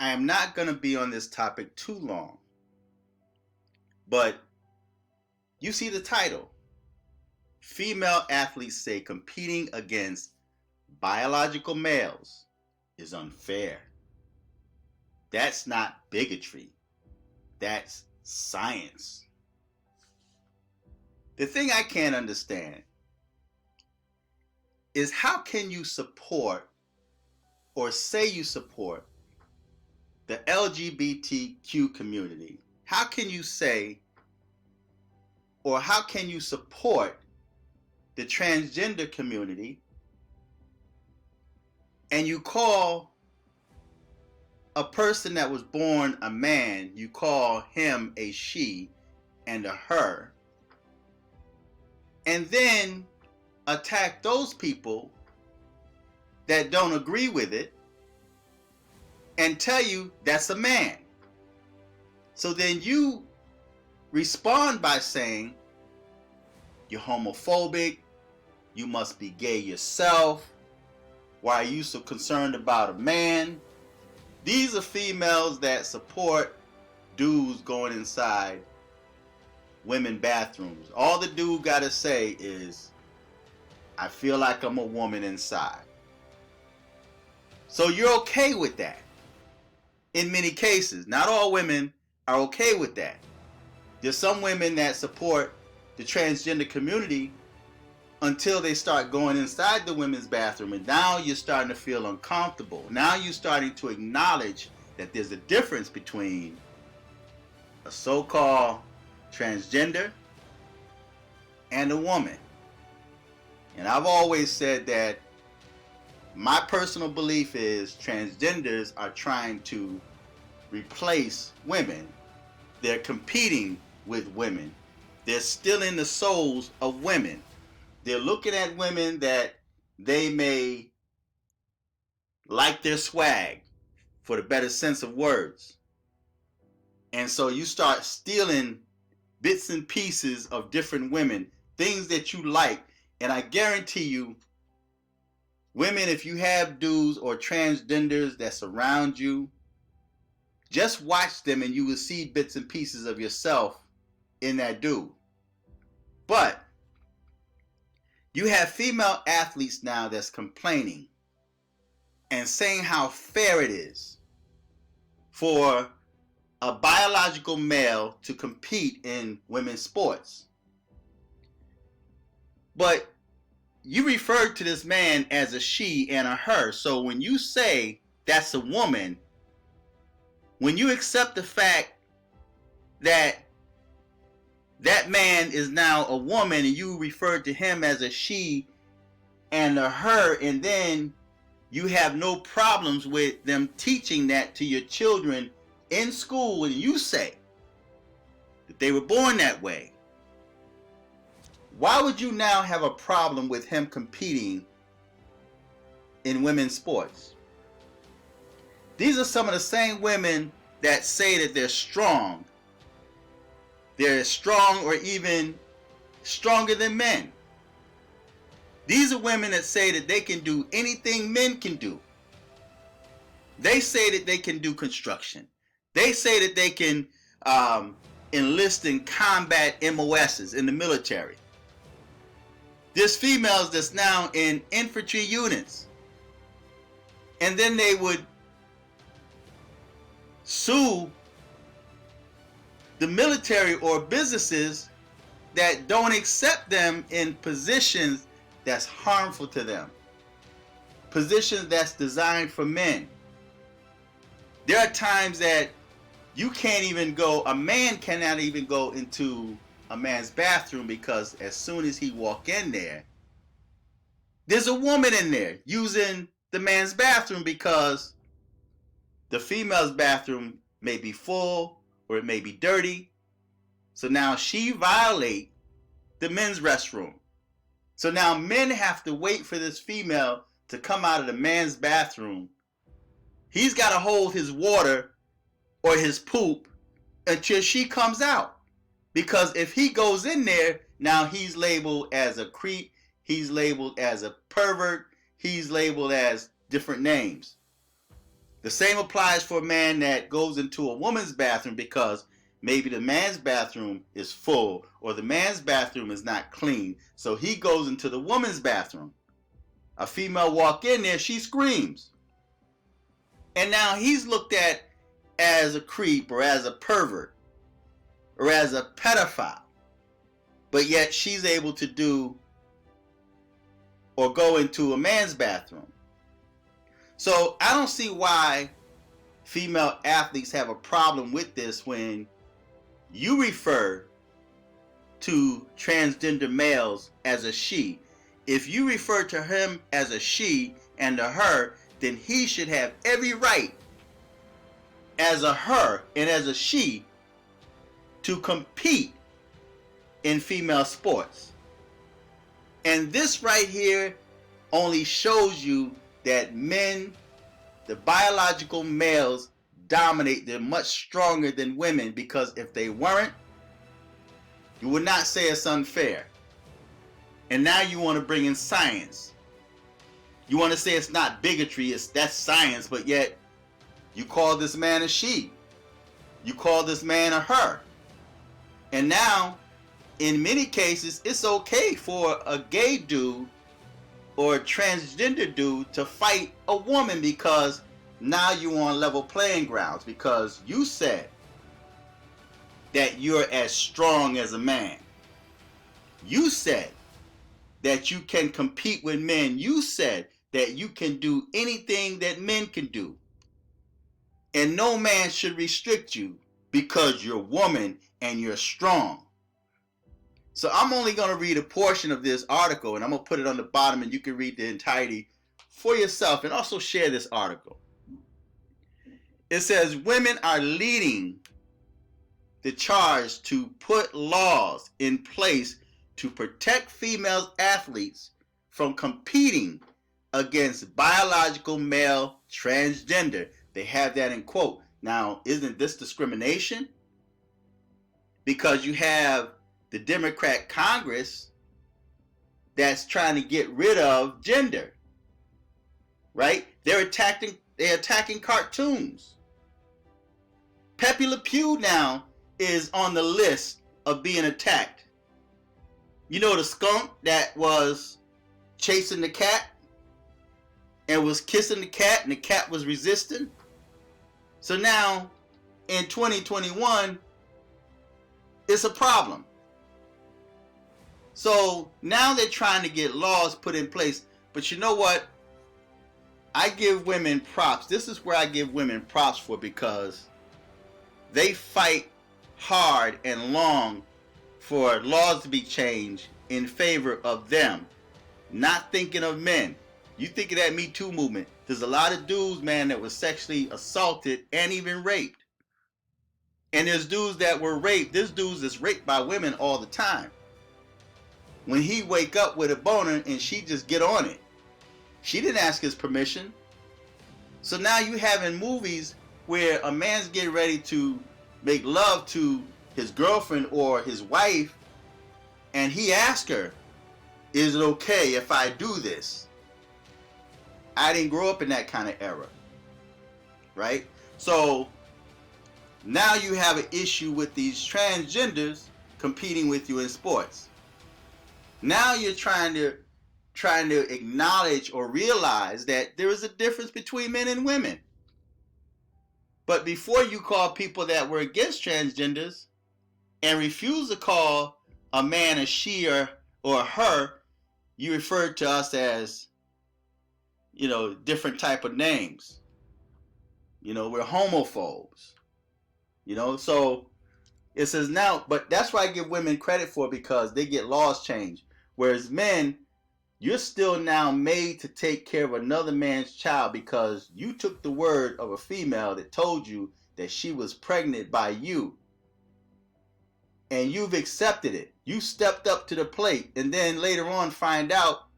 I am not going to be on this topic too long, but you see the title. Female athletes say competing against biological males is unfair. That's not bigotry. That's science. The thing I can't understand is how can you support or say you support the LGBTQ community? How can you say or how can you support the transgender community and you call a person that was born a man, you call him a she and a her, and then attack those people that don't agree with it and tell you that's a man. So then you respond by saying you're homophobic, you must be gay yourself, why are you so concerned about a man? These are females that support dudes going inside women bathrooms. All the dude gotta say is, I feel like I'm a woman inside. So you're okay with that. In many cases, not all women are okay with that. There's some women that support the transgender community until they start going inside the women's bathroom, and now you're starting to feel uncomfortable. Now you're starting to acknowledge that there's a difference between a so-called transgender and a woman. And I've always said that my personal belief is transgenders are trying to replace women. They're competing with women. They're stealing the souls of women. They're looking at women that they may like their swag, for the better sense of words. And so you start stealing bits and pieces of different women, things that you like. And I guarantee you, women, if you have dudes or transgenders that surround you, just watch them and you will see bits and pieces of yourself in that dude. But you have female athletes now that's complaining and saying how fair it is for a biological male to compete in women's sports. But you referred to this man as a she and a her. So when you say that's a woman, when you accept the fact that that man is now a woman and you refer to him as a she and a her, and then you have no problems with them teaching that to your children in school, and you say that they were born that way, why would you now have a problem with him competing in women's sports? These are some of the same women that say that they're strong. They're strong or even stronger than men. These are women that say that they can do anything men can do. They say that they can do construction. They say that they can enlist in combat MOSs in the military. There's females that's now in infantry units. And then they would sue the military or businesses that don't accept them in positions that's harmful to them. Positions that's designed for men. There are times that you can't even go, a man cannot even go into a man's bathroom because as soon as he walk in there, there's a woman in there using the man's bathroom because the female's bathroom may be full or it may be dirty. So now she violates the men's restroom. So now men have to wait for this female to come out of the man's bathroom. He's got to hold his water or his poop until she comes out. Because if he goes in there, now he's labeled as a creep, he's labeled as a pervert, he's labeled as different names. The same applies for a man that goes into a woman's bathroom because maybe the man's bathroom is full or the man's bathroom is not clean. So he goes into the woman's bathroom. A female walk in there, she screams. And now he's looked at as a creep or as a pervert or as a pedophile. But yet she's able to do or go into a man's bathroom. So I don't see why female athletes have a problem with this when you refer to transgender males as a she. If you refer to him as a she and a her, then he should have every right as a her and as a she to compete in female sports. And this right here only shows you that men, the biological males, dominate. They're much stronger than women, because if they weren't, you would not say it's unfair. And now you want to bring in science. You want to say it's not bigotry, that's science, but yet you call this man a she. You call this man a her. And now, in many cases, it's okay for a gay dude or a transgender dude to fight a woman, because now you're on level playing grounds, because you said that you're as strong as a man. You said that you can compete with men. You said that you can do anything that men can do. And no man should restrict you because you're a woman and you're strong. So I'm only going to read a portion of this article, and I'm going to put it on the bottom, and you can read the entirety for yourself and also share this article. It says, women are leading the charge to put laws in place to protect female athletes from competing against biological male transgender. They have that in quote. Now, isn't this discrimination? Because you have the Democrat Congress that's trying to get rid of gender, right? They're attacking cartoons. Pepe Le Pew now is on the list of being attacked. You know, the skunk that was chasing the cat and was kissing the cat, and the cat was resisting. So now in 2021, it's a problem. So now they're trying to get laws put in place. But you know what? I give women props. This is where I give women props for, because they fight hard and long for laws to be changed in favor of them, not thinking of men. You think of that Me Too movement. There's a lot of dudes, man, that was sexually assaulted and even raped. And there's dudes that were raped. There's dudes that's raped by women all the time. When he wake up with a boner and she just get on it. She didn't ask his permission. So now you having movies where a man's getting ready to make love to his girlfriend or his wife, and he asks her, is it okay if I do this? I didn't grow up in that kind of era, right? So now you have an issue with these transgenders competing with you in sports. Now you're trying to acknowledge or realize that there is a difference between men and women. But before you call people that were against transgenders and refuse to call a man a she or her, you referred to us as, different type of names. We're homophobes. So it says now, but that's why I give women credit for, because they get laws changed. Whereas men, you're still now made to take care of another man's child because you took the word of a female that told you that she was pregnant by you. And you've accepted it. You stepped up to the plate, and then later on find out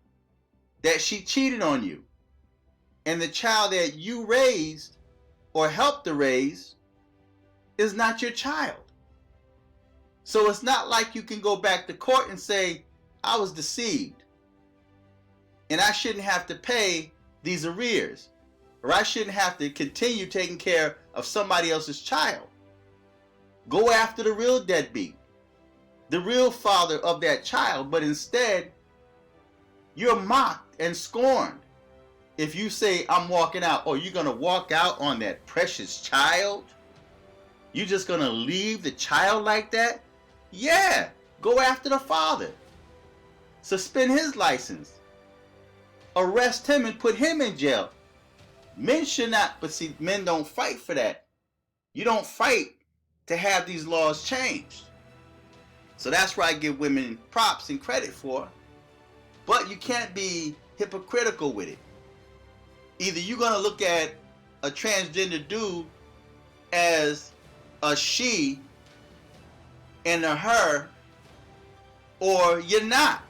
that she cheated on you. And the child that you raised or helped to raise is not your child. So it's not like you can go back to court and say, I was deceived and I shouldn't have to pay these arrears. or I shouldn't have to continue taking care of somebody else's child. Go after the real deadbeat, the real father of that child, but instead you're mocked and scorned. If you say, I'm walking out, or you're going to walk out on that precious child? You just going to leave the child like that? Yeah, go after the father. Suspend his license. Arrest him and put him in jail. Men should not, but see, men don't fight for that. You don't fight to have these laws changed. So that's where I give women props and credit for. But you can't be hypocritical with it. Either you're going to look at a transgender dude as a she and a her, or you're not.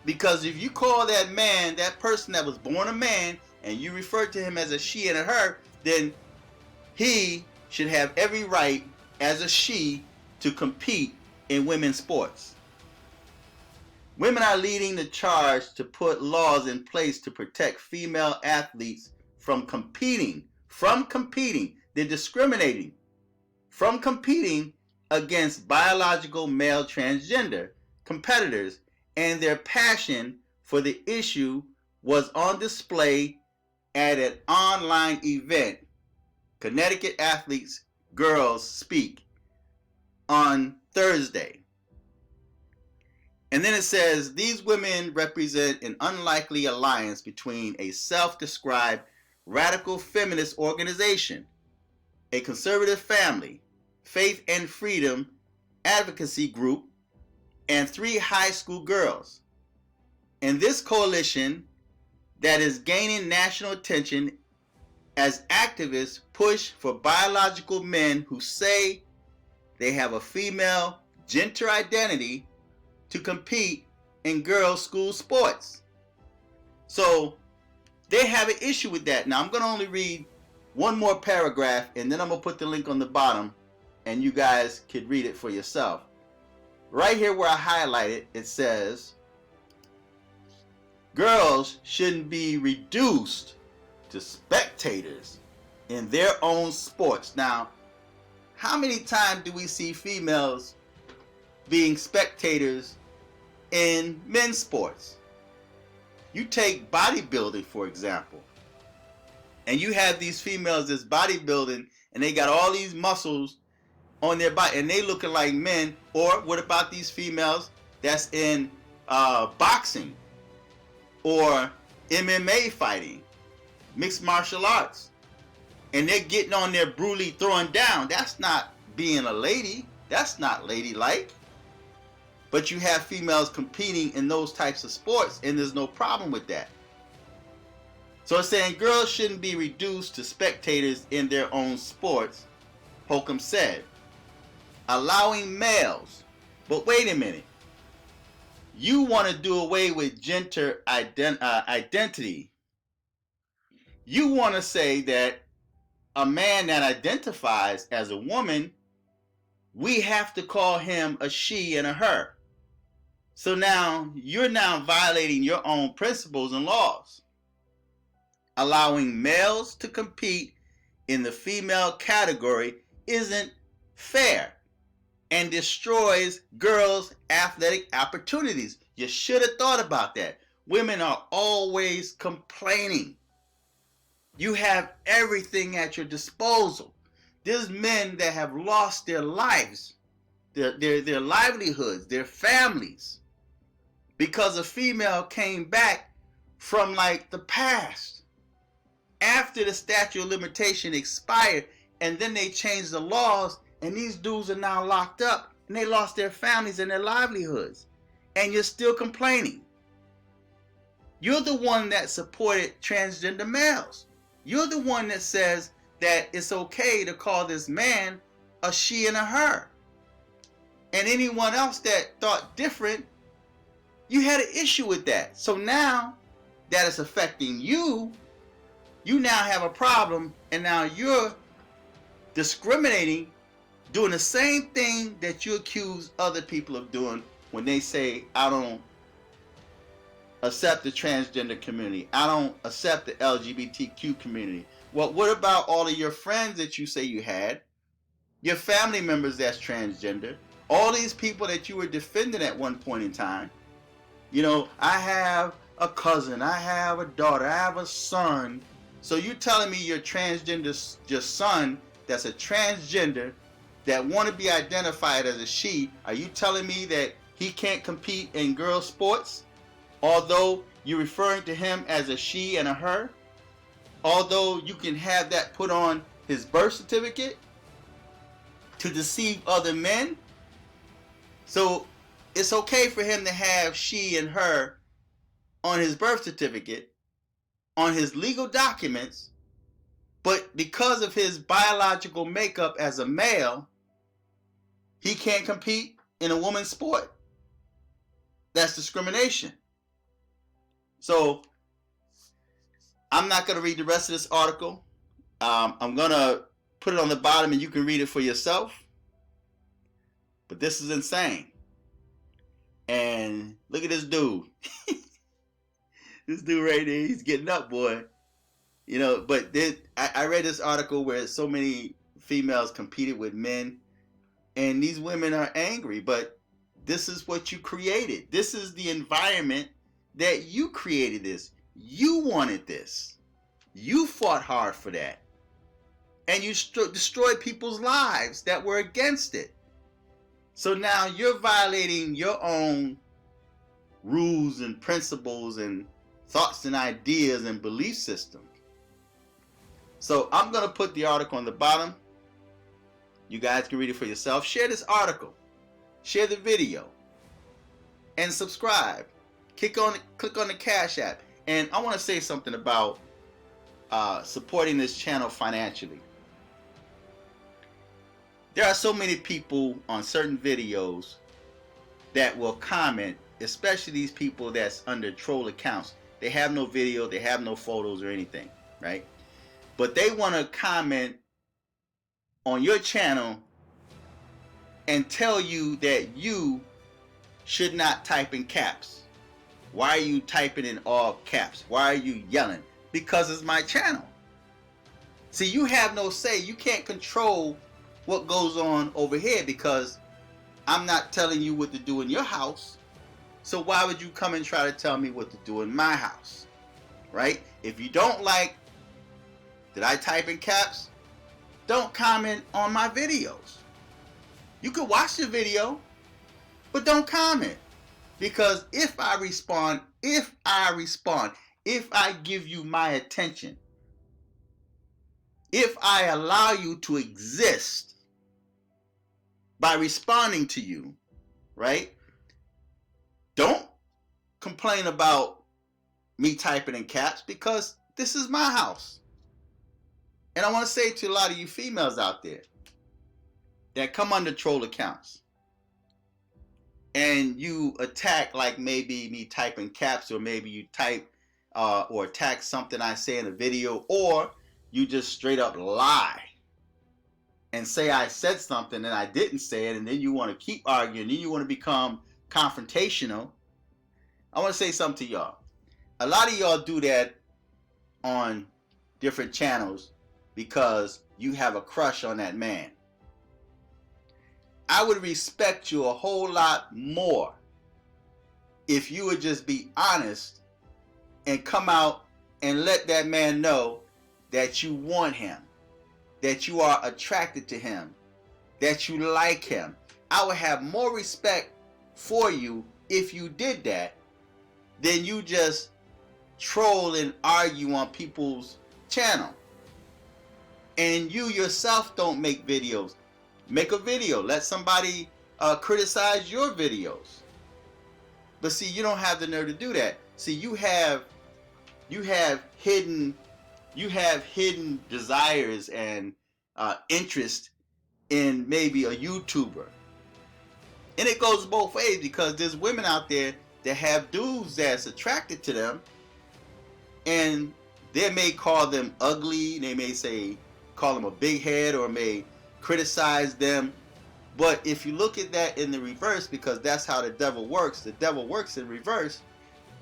Because if you call that man, that person that was born a man, and you refer to him as a she and a her, then he should have every right as a she to compete in women's sports. Women are leading the charge to put laws in place to protect female athletes from competing. They're discriminating from competing against biological male transgender competitors, and their passion for the issue was on display at an online event, Connecticut Athletes Girls Speak, on Thursday. And then it says, these women represent an unlikely alliance between a self-described radical feminist organization, a conservative family, faith and freedom advocacy group, and 3 high school girls. And this coalition that is gaining national attention as activists push for biological men who say they have a female gender identity to compete in girls' school sports. So they have an issue with that. Now I'm going to only read one more paragraph, and then I'm going to put the link on the bottom and you guys could read it for yourself. Right here where I highlighted, it says, girls shouldn't be reduced to spectators in their own sports. Now, how many times do we see females being spectators in men's sports? You take bodybuilding, for example, and you have these females that's bodybuilding and they got all these muscles on their body and they looking like men. Or what about these females that's in boxing or MMA fighting, mixed martial arts, and they're getting on there brutally throwing down? That's not being a lady. That's not ladylike. But you have females competing in those types of sports, and there's no problem with that. So it's saying girls shouldn't be reduced to spectators in their own sports, Holcomb said. Allowing males. But wait a minute. You want to do away with gender identity. You want to say that a man that identifies as a woman, we have to call him a she and a her. So now you're now violating your own principles and laws. Allowing males to compete in the female category isn't fair and destroys girls' athletic opportunities. You should have thought about that. Women are always complaining. You have everything at your disposal. There's men that have lost their lives, their livelihoods, their families, because a female came back from like the past after the statute of limitation expired, and then they changed the laws, and these dudes are now locked up and they lost their families and their livelihoods, and you're still complaining. You're the one that supported transgender males. You're the one that says that it's okay to call this man a she and a her. And anyone else that thought different, you had an issue with that. So now that it's affecting you, you now have a problem, and now you're discriminating, doing the same thing that you accuse other people of doing when they say, I don't accept the transgender community. I don't accept the LGBTQ community. Well, what about all of your friends that you say you had? Your family members that's transgender? All these people that you were defending at one point in time. You know, I have a cousin, I have a daughter, I have a son. So you telling me your transgender, your son that's a transgender that want to be identified as a she, are you telling me that he can't compete in girl sports? Although you're referring to him as a she and a her? Although you can have that put on his birth certificate to deceive other men? So it's okay for him to have she and her on his birth certificate, on his legal documents, but because of his biological makeup as a male, he can't compete in a woman's sport. That's discrimination. So I'm not going to read the rest of this article. I'm going to put it on the bottom and you can read it for yourself. But this is insane. And look at this dude. This dude right there, he's getting up, boy. You know, but then I read this article where so many females competed with men. And these women are angry. But this is what you created. This is the environment that you created this. You wanted this. You fought hard for that. And you destroyed people's lives that were against it. So now you're violating your own rules and principles and thoughts and ideas and belief systems. So I'm going to put the article on the bottom. You guys can read it for yourself. Share this article. Share the video. And subscribe. Click on the Cash App. And I want to say something about supporting this channel financially. There are so many people on certain videos that will comment, especially these people that's under troll accounts. They have no video, they have no photos or anything, right? But they want to comment on your channel and tell you that you should not type in caps. Why are you typing in all caps? Why are you yelling? Because it's my channel. See, you have no say. You can't control what goes on over here because I'm not telling you what to do in your house. So why would you come and try to tell me what to do in my house? Right? If you don't like that I type in caps, don't comment on my videos. You can watch the video, but don't comment. Because if I respond, if I give you my attention, if I allow you to exist by responding to you, right? Don't complain about me typing in caps because this is my house. And I want to say to a lot of you females out there that come under troll accounts and you attack like maybe me typing caps, or maybe you type or attack something I say in a video, or you just straight up lie and say I said something and I didn't say it, and then you want to keep arguing, then you want to become confrontational. I want to say something to y'all. A lot of y'all do that on different channels because you have a crush on that man. I would respect you a whole lot more if you would just be honest and come out and let that man know that you want him, that you are attracted to him, that you like him. I would have more respect for you if you did that than you just troll and argue on people's channel. And you yourself don't make videos. Make a video. Let somebody criticize your videos. But see, you don't have the nerve to do that. See, you have hidden desires and interest in maybe a YouTuber. And it goes both ways, because there's women out there that have dudes that's attracted to them, and they may call them ugly, they may call them a big head, or may criticize them. But if you look at that in the reverse, because that's how the devil works in reverse,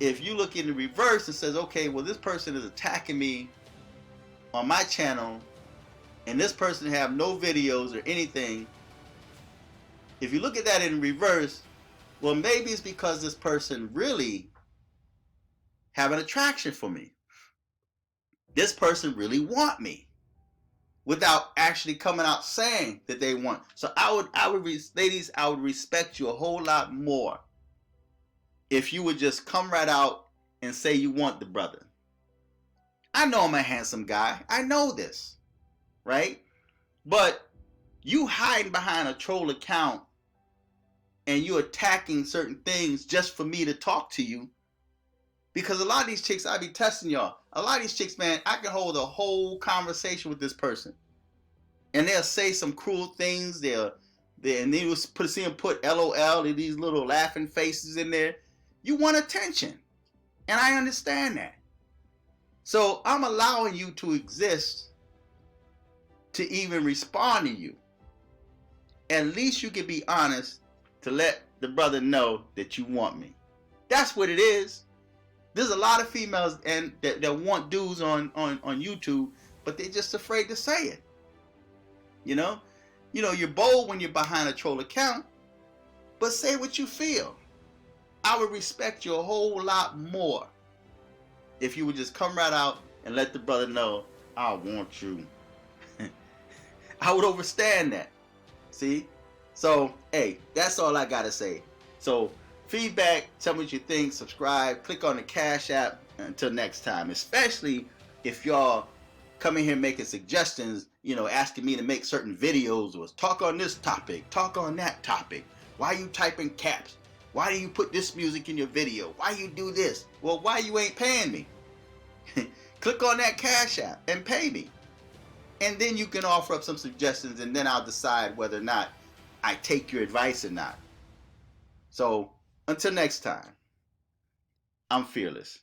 if you look in the reverse and says, okay, well, this person is attacking me on my channel, and this person have no videos or anything, if you look at that in reverse, well, maybe it's because this person really have an attraction for me. This person really want me without actually coming out saying that they want. So ladies, I would respect you a whole lot more if you would just come right out and say you want the brother. I know I'm a handsome guy. I know this, right? But you hiding behind a troll account and you attacking certain things just for me to talk to you. Because a lot of these chicks, I be testing y'all. A lot of these chicks, man, I can hold a whole conversation with this person, and they'll say some cruel things. And then you'll see them put LOL and these little laughing faces in there. You want attention, and I understand that. So I'm allowing you to exist to even respond to you. At least you can be honest to let the brother know that you want me. That's what it is. There's a lot of females and that want dudes on YouTube, but they're just afraid to say it. You know, you're bold when you're behind a troll account, but say what you feel. I would respect you a whole lot more if you would just come right out and let the brother know, I want you. I would understand that. See? So, hey, that's all I gotta say. So, feedback, tell me what you think, subscribe, click on the Cash App. Until next time, especially if y'all come in here making suggestions, asking me to make certain videos or talk on this topic, talk on that topic. Why you typing caps? Why do you put this music in your video? Why you do this? Well, why you ain't paying me? Click on that Cash App and pay me. And then you can offer up some suggestions, and then I'll decide whether or not I take your advice or not. So, until next time, I'm fearless.